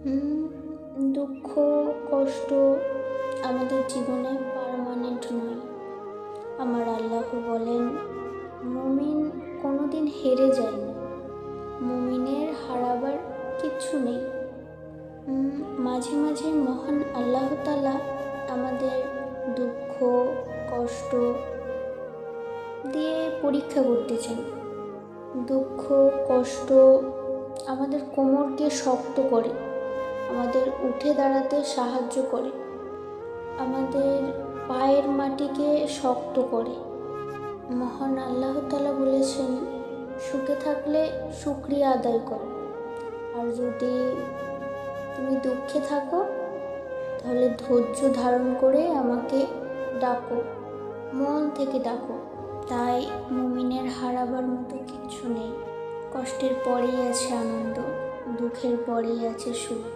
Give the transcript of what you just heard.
দুঃখ, কষ্ট আমাদের জীবনে পার্মানেন্ট নয়। আমার আল্লাহ বলেন, মুমিন কোনোদিন হেরে যায় না, মুমিনের হারাবার কিচ্ছু নেই। মাঝে মাঝে মহান আল্লাহ তাআলা আমাদের দুঃখ, কষ্ট দিয়ে পরীক্ষা করতে চান। দুঃখ, কষ্ট আমাদের কোমরকে শক্ত করে, আমাদের উঠে দাঁড়াতে সাহায্য করে, আমাদের পায়ের মাটিকে শক্ত করে। মহান আল্লাহ তাআলা বলেছেন, সুখে থাকলে শুকরিয়া আদায় করো, আর যদি তুমি দুঃখে থাকো তাহলে ধৈর্য ধারণ করে আমাকে ডাকো, মন থেকে ডাকো। তাই মুমিনের হারাবার মতো কিচ্ছু নেই। কষ্টের পরেই আছে আনন্দ, দুঃখের পরেই আছে সুখ।